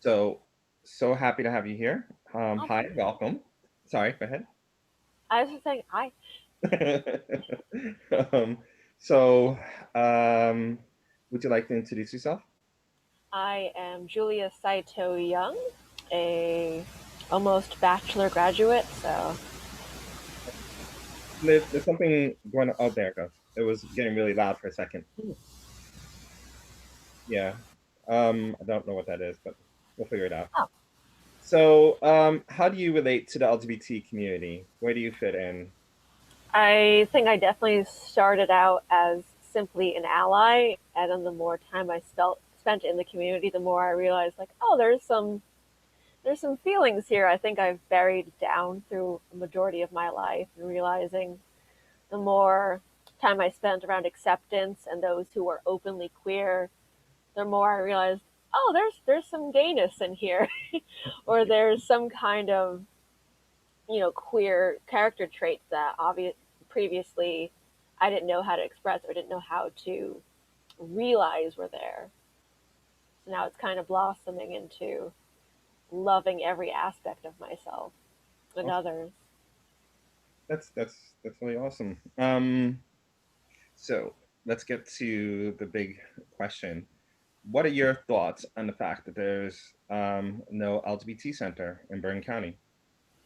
So, so happy to have you here. Oh, Hi, thank you. welcome. Sorry, go ahead. I was just saying hi. um, so, um, would you like to introduce yourself? I am Julia Saito Young, a almost bachelor graduate. So There's something going on. Oh, there it goes. It was getting really loud for a second. Yeah. I don't know what that is, but we'll figure it out. oh, So, how do you relate to the LGBT community? Where do you fit in? I think I definitely started out as simply an ally, and then the more time I spent in the community, the more I realized like, oh, there's some feelings here. I think I've buried down through a majority of my life, and realizing the more time I spent around acceptance and those who were openly queer, the more I realized, oh, there's some gayness in here, or there's some kind of queer character traits that obvious previously I didn't know how to express or didn't know how to realize were there. So now it's kind of blossoming into loving every aspect of myself and Awesome. others. That's really awesome. So let's get to the big question. What are your thoughts on the fact that there's no LGBT center in Bergen County?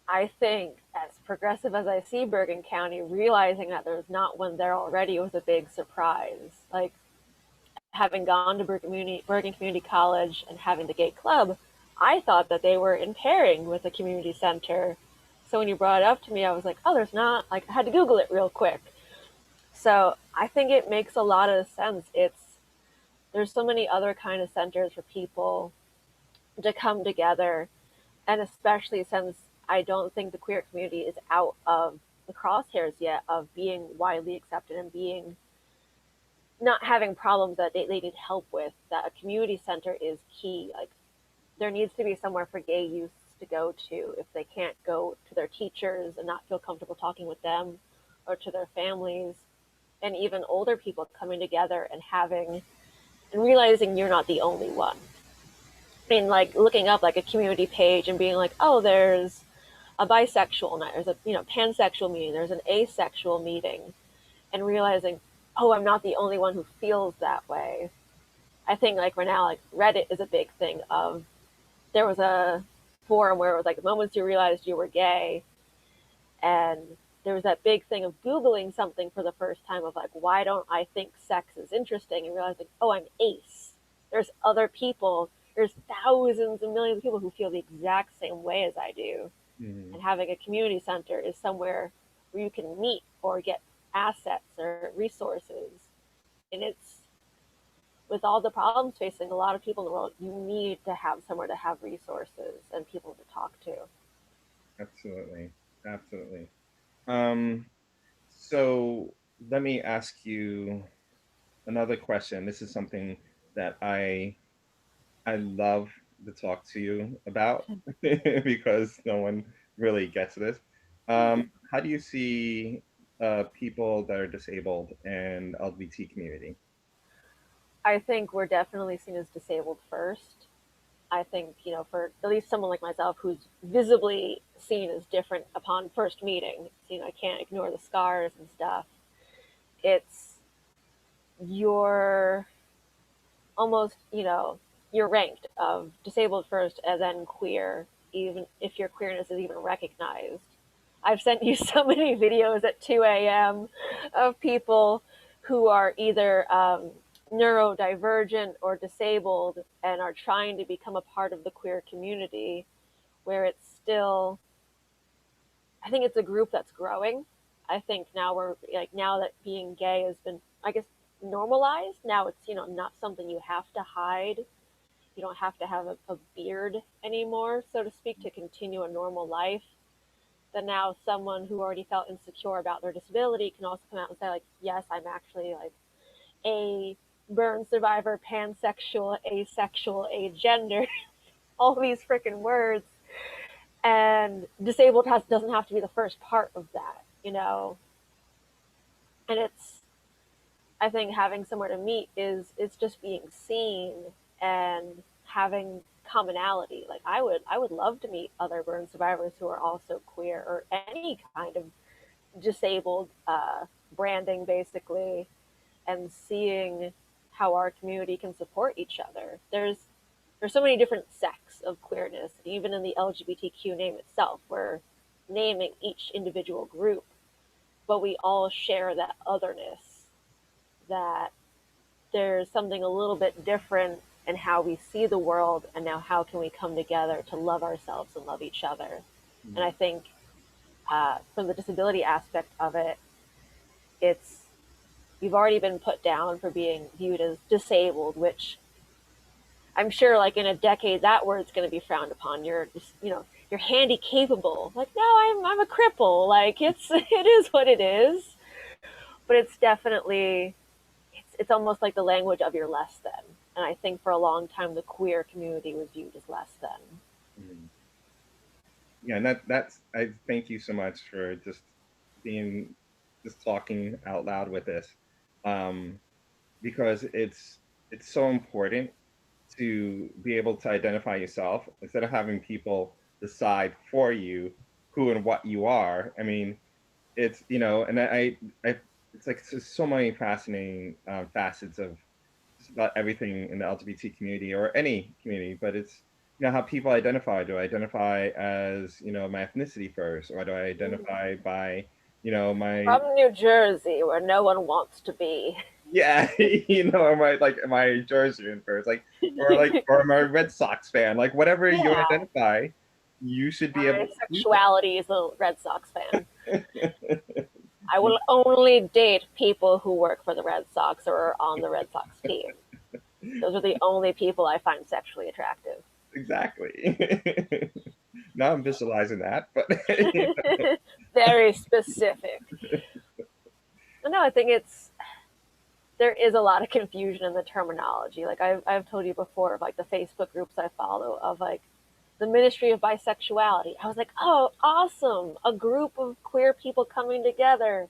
I think, as progressive as I see Bergen County, realizing that there's not one there already was a big surprise. Like, having gone to Bergen Community College and having the gay club, I thought that they were in pairing with a community center. So when you brought it up to me, I was like, oh, there's not. Like, I had to Google it real quick. So I think it makes a lot of sense. There's so many other kind of centers for people to come together, and especially since I don't think the queer community is out of the crosshairs yet of being widely accepted and being not having problems that they need help with, that a community center is key. Like, there needs to be somewhere for gay youths to go to if they can't go to their teachers and not feel comfortable talking with them, or to their families, and even older people coming together and having and realizing you're not the only one. I mean, like looking up like a community page and being like, oh, there's a bisexual night, there's a pansexual meeting, there's an asexual meeting, and realizing, oh, I'm not the only one who feels that way. I think like right now, like Reddit is a big thing of, there was a forum where it was like moments you realized you were gay, and there was that big thing of Googling something for the first time of like, why don't I think sex is interesting? And realizing, oh, I'm ace. There's other people, there's thousands and millions of people who feel the exact same way as I do. Mhm. And having a community center is somewhere where you can meet or get assets or resources. And it's, with all the problems facing a lot of people in the world, you need to have somewhere to have resources and people to talk to. Absolutely, absolutely. Um, so let me ask you another question. This is something that I love to talk to you about because no one really gets this. How do you see people that are disabled and LGBT community? I think we're definitely seen as disabled first. I think, for at least someone like myself who's visibly seen as different upon first meeting, I can't ignore the scars and stuff. It's, you're almost, you're ranked of disabled first and then queer, even if your queerness is even recognized. I've sent you so many videos at 2 a.m. of people who are either neurodivergent or disabled and are trying to become a part of the queer community, where it's still, I think it's a group that's growing. I think now we're like, now that being gay has been, I guess, normalized, now it's, not something you have to hide. You don't have to have a beard anymore, so to speak, to continue a normal life. That now someone who already felt insecure about their disability can also come out and say, like, yes, I'm actually like a burn survivor, pansexual, asexual, agender, all these freaking words. And disabled doesn't have to be the first part of that. And it's, I think having somewhere to meet is just being seen and having commonality. Like I would love to meet other burn survivors who are also queer or any kind of disabled branding, basically, and seeing how our community can support each other. There's so many different sects of queerness, even in the LGBTQ name itself. We're naming each individual group, but we all share that otherness, that there's something a little bit different in how we see the world, and now how can we come together to love ourselves and love each other. And I think from the disability aspect of it, it's you've already been put down for being viewed as disabled, which I'm sure like in a decade that word's going to be frowned upon. You're just, you're handy capable. Like, no, I'm a cripple. Like it is what it is. But it's definitely it's almost like the language of your less than. And I think for a long time the queer community was viewed as less than. Mhm. Yeah, and that's I thank you so much for being just talking out loud with this. Um, because it's so important to be able to identify yourself instead of having people decide for you who and what you are. I mean, it's and I it's like there's so many fascinating facets of just about everything in the LGBT community or any community, but it's how people identify. Do I identify as my ethnicity first, or do I identify by my From New Jersey, where no one wants to be. yeah, am I a Jerseyan first, or am I a Red Sox fan? Like whatever you Yeah, identify, you should be able my to do sexuality is a Red Sox fan. that. I will only date people who work for the Red Sox or are on the Red Sox team. Those are the only people I find sexually attractive. Exactly. Now I'm visualizing that, but Very specific. No, I think there is a lot of confusion in the terminology. Like I've told you before of like the Facebook groups I follow of like the Ministry of Bisexuality. I was like, oh, awesome, a group of queer people coming together.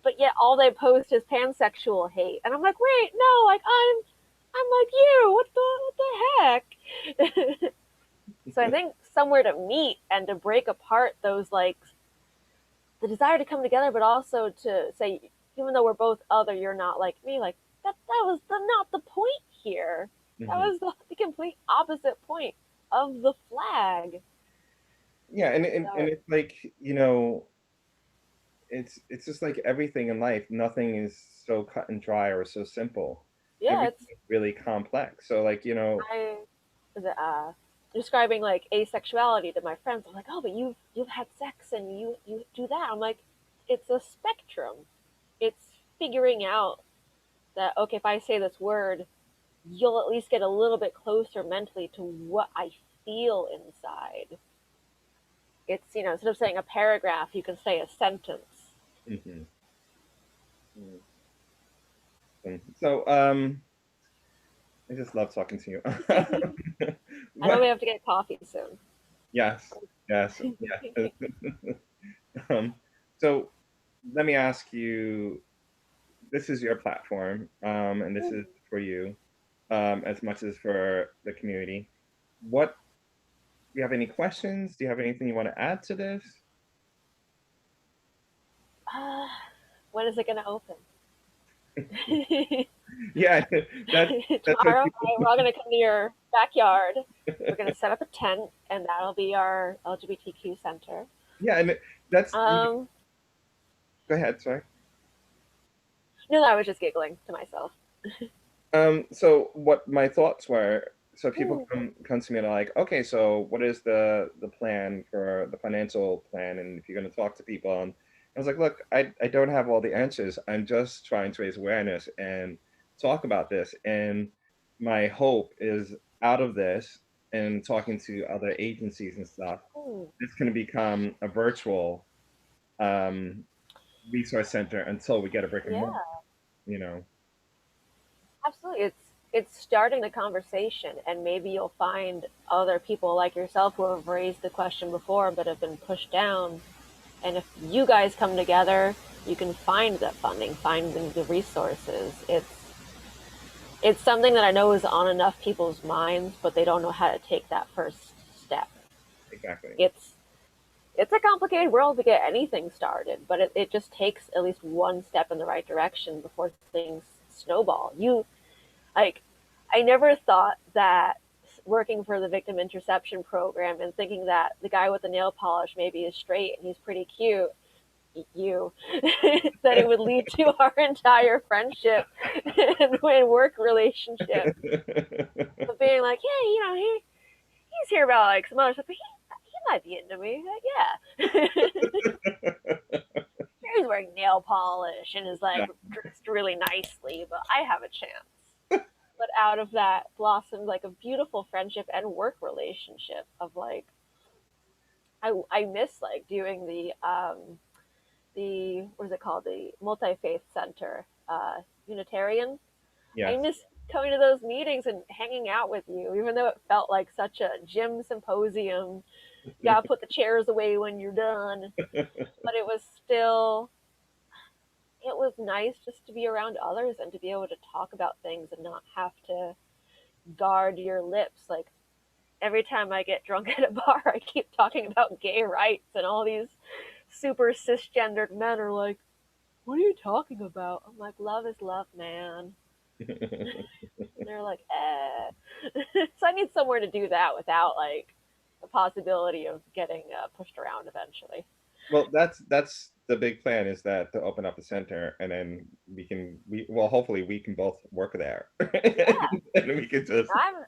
But yet all they post is pansexual hate, and I'm like, wait, no, like I'm like you. What the heck? So I think somewhere to meet and to break apart those like the desire to come together, but also to say, even though we're both other, you're not like me. Like that was not the point here. That Mhm. was the complete opposite point of the flag. Yeah, and So it's like it's just like everything in life. Nothing is so cut and dry or so simple. yeah, Everything it's is really complex. So like I is it describing like asexuality to my friends. I'm like, oh, but you've had sex and you do that. I'm like, it's a spectrum. It's figuring out that okay, if I say this word, you'll at least get a little bit closer mentally to what I feel inside. It's instead of saying a paragraph, you can say a sentence. mhm. So I just love talking to you. I know What? we have to get coffee soon. Yes, yes, yes. Um, so let me ask you, this is your platform, and this is for you, as much as for the community. What, do you have any questions? Do you have anything you want to add to this? uh, when is it going to open? Yeah, that's that's what Tomorrow, people. right, we're all going to come to your backyard. We're going to set up a tent, and that'll be our LGBTQ center. Yeah, and that's Um, go ahead, sorry. no, I was just giggling to myself. So what my thoughts were, so people Hmm. come to me and are like, okay, so what is the plan for the financial plan? And if you're going to talk to people, and I was like, look, I don't have all the answers. I'm just trying to raise awareness and talk about this. And my hope is out of this and talking to other agencies and stuff, Hmm. it's going to become a virtual um, resource center until we get a brick and Yeah, mortar, you know. absolutely. It's starting the conversation, and maybe you'll find other people like yourself who have raised the question before but have been pushed down. And if you guys come together, you can find that funding, find the resources. it's something that I know is on enough people's minds, but they don't know how to take that first step. Exactly. It's it's a complicated world to get anything started, but it just takes at least one step in the right direction before things snowball. Like, I never thought that working for the victim interception program and thinking that the guy with the nail polish maybe is straight and he's pretty cute, you, that it would lead to our entire friendship and work relationship. But being like, yeah, he's here about like some other stuff, but he might be into me. Like, yeah. He's wearing nail polish and is like Yeah. dressed really nicely, but I have a chance. But out of that blossomed like a beautiful friendship and work relationship of like I miss like doing the what is it called, the multi faith center, Unitarian. I Yes. miss coming to those meetings and hanging out with you, even though it felt like such a gym symposium. You gotta put the chairs away when you're done, but it was nice just to be around others and to be able to talk about things and not have to guard your lips. Like every time I get drunk at a bar, I keep talking about gay rights, and all these super cisgendered men are like, "What are you talking about?" I'm like, "Love is love, man." And they're like, "Eh." So I need somewhere to do that without like the possibility of getting pushed around eventually. Well, that's the big plan, is that to open up a center, and then we well, hopefully we can both work there. And we can just, I'm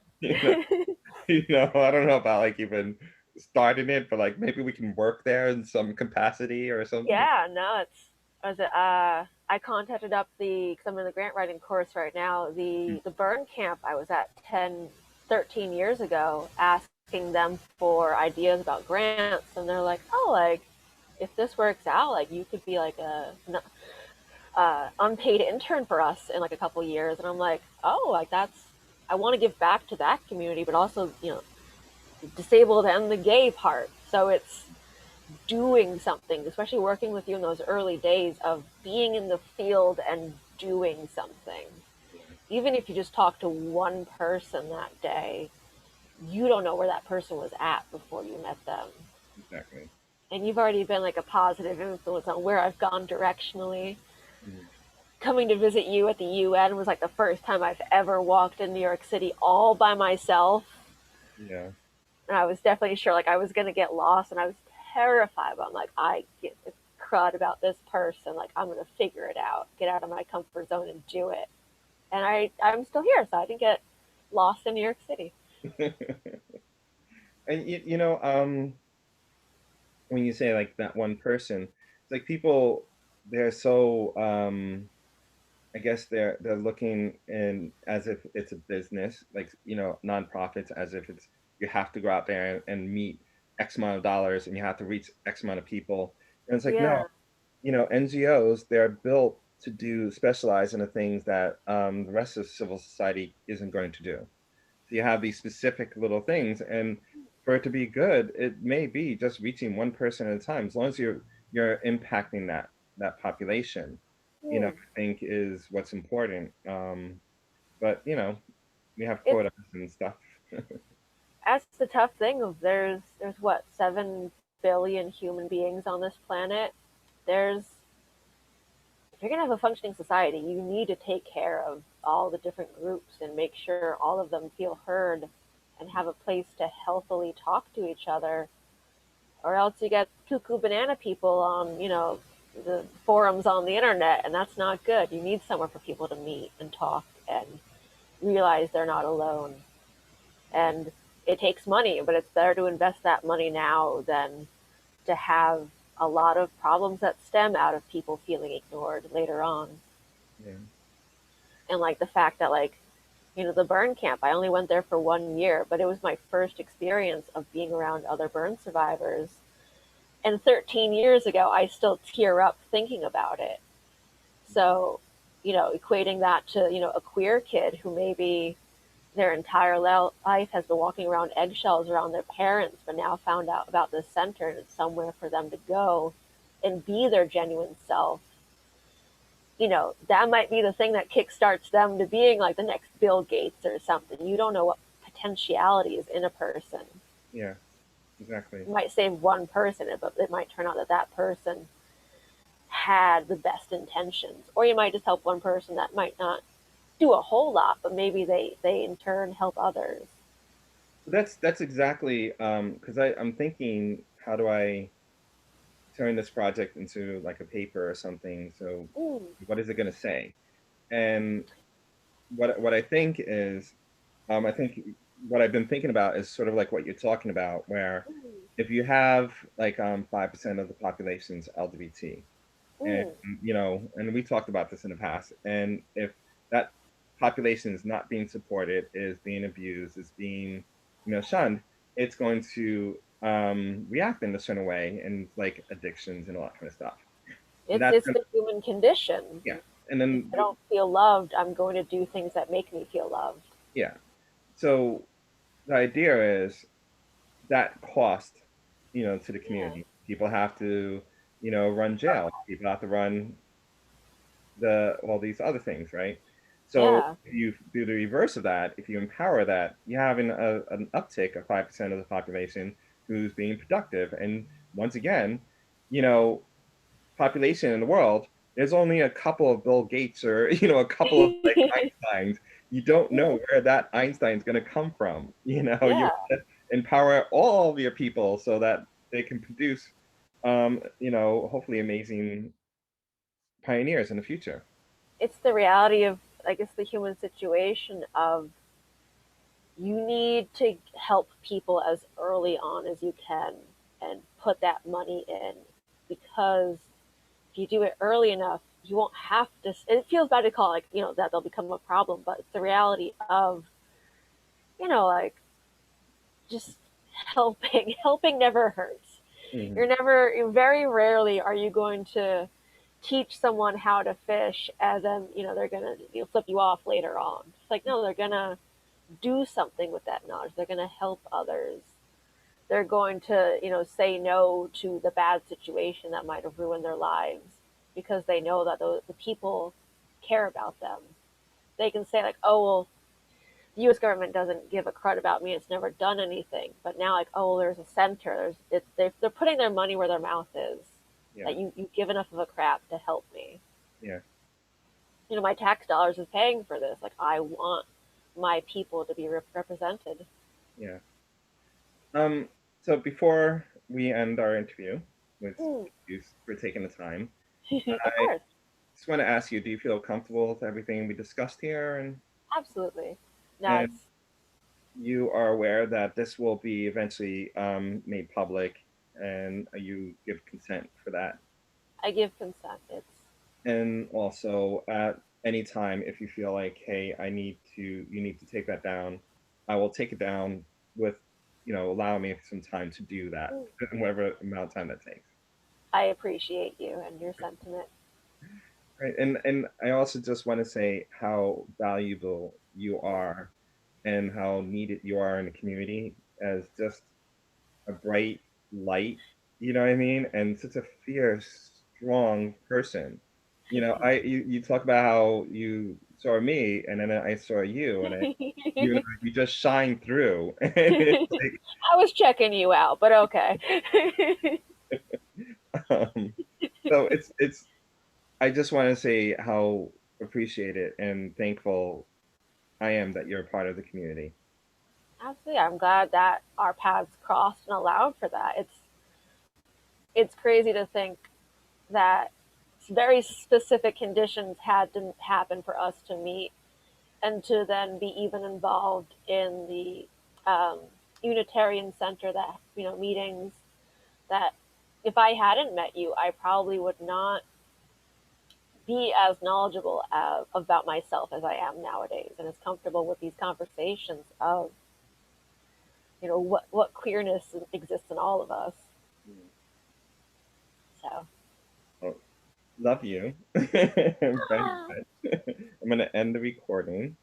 you know, I don't know about like even starting it, but like maybe we can work there in some capacity or something. Yeah, no, it's was it I contacted up the because I'm in the grant writing course right now, the burn camp I was at 10, 13 years ago, asking them for ideas about grants, and they're like, "Oh, like if this works out, like you could be like unpaid intern for us in like a couple years." And I'm like, "Oh, like that's I want to give back to that community, but also, disabled and the gay part." So it's doing something, especially working with you in those early days of being in the field and doing something. Yeah, Even if you just talk to one person that day, you don't know where that person was at before you met them. exactly. And you've already been like a positive influence on where I've gone directionally. Mhm. Coming to visit you at the UN was like the first time I've ever walked in New York City all by myself. Yeah. And I was definitely sure like I was going to get lost, and I was terrified, but I'm like, I get the crud about this person. Like, I'm going to figure it out, get out of my comfort zone and do it. And I'm still here, so I didn't get lost in New York City. And when you say like that one person, it's like people, they're so I guess they're looking in as if it's a business, like nonprofits, as if it's you have to go out there and meet X amount of dollars, and you have to reach X amount of people. And it's like, no, Yeah. NGOs, they're built to do specialize in the things that the rest of civil society isn't going to do. So you have these specific little things, and for it to be good, it may be just reaching one person at a time, as long as you're impacting that population. I Hmm. think is what's important. But we have It's quotas and stuff. that's the tough thing of there's what 7 billion human beings on this planet. There's If you're gonna have a functioning society, you need to take care of all the different groups and make sure all of them feel heard and have a place to healthily talk to each other. Or else you get cuckoo banana people on, the forums on the internet, and that's not good. You need somewhere for people to meet and talk and realize they're not alone. And it takes money, but it's better to invest that money now than to have a lot of problems that stem out of people feeling ignored later on. Yeah. And like the fact that like the burn camp, I only went there for 1 year, but it was my first experience of being around other burn survivors. And 13 years ago, I still tear up thinking about it. So, equating that to, a queer kid who maybe their entire life has been walking around eggshells around their parents, but now found out about this center and it's somewhere for them to go and be their genuine self. that might be the thing that kickstarts them to being like the next Bill Gates or something. You don't know what potentiality is in a person. Yeah, exactly. You might save one person, but it might turn out that that person had the best intentions. Or you might just help one person that might not do a whole lot, but maybe they in turn help others. That's exactly because I'm thinking, how do I turn this project into like a paper or something? So Mm, what is it going to say? And what I think is, I think what I've been thinking about is sort of like what you're talking about, where mm, if you have like 5% of the population's LGBT, and mm. and we talked about this in the past, and if that population is not being supported, is being abused, is being shunned, it's going to react in a certain way, and like addictions and all that kind of stuff. And It's that's it's the human condition. yeah. And If then I don't feel loved, I'm going to do things that make me feel loved. yeah, so the idea is that cost, to the Yeah, community. People have to, run jail. People have to run all these other things, right? So yeah, if you do the reverse of that, if you empower that, you're having an uptick of 5% of the population who's being productive. And once again, you know, population in the world, there's only a couple of Bill Gates or a couple of like Einsteins. You don't know where that Einstein's going to come from. You yeah. empower all of your people so that they can produce, hopefully amazing pioneers in the future. It's the reality of, I guess, the human situation of you need to help people as early on as you can and put that money in, because if you do it early enough, you won't have to. It feels bad to call it like that they'll become a problem, but it's the reality of like just helping. Helping never hurts. Mhm. You're never, very rarely are you going to teach someone how to fish and then they're gonna flip you off later on. It's like, no, they're gonna do something with that knowledge. They're gonna help others. They're going to say no to the bad situation that might have ruined their lives because they know that the people care about them. They can say like, oh well, the U.S. government doesn't give a crud about me. It's never done anything. But now, like, oh, well, there's a center. They're putting their money where their mouth is. Yeah, That you give enough of a crap to help me. yeah, My tax dollars is paying for this. Like, I want my people to be represented. yeah. Um, so before we end our interview, which Mm. thank you for taking the time, Of I course, just want to ask you, do you feel comfortable with everything we discussed here? absolutely. No, And it's you are aware that this will be eventually made public, and you give consent for that. I give consent. And also, at any time, if you feel like, hey, you need to take that down, I will take it down with, allow me some time to do that, Mm. whatever amount of time that takes. I appreciate you and your sentiment. Right. And I also just want to say how valuable you are and how needed you are in the community as just a bright light, you know what I mean? And such a fierce, strong person. You talk about how you saw me and then I saw you, and you just shine through. And it's I was checking you out, but okay. like so it's I just want to say how appreciated and thankful I am that you're a part of the community. Absolutely, I'm glad that our paths crossed and allowed for that. It's crazy to think that very specific conditions had to happen for us to meet and to then be even involved in the um, Unitarian Center, that meetings, that if I hadn't met you, I probably would not be as knowledgeable about myself as I am nowadays, and as comfortable with these conversations of what queerness exists in all of us. Mm. So Oh, love you very much. I'm going to end the recording.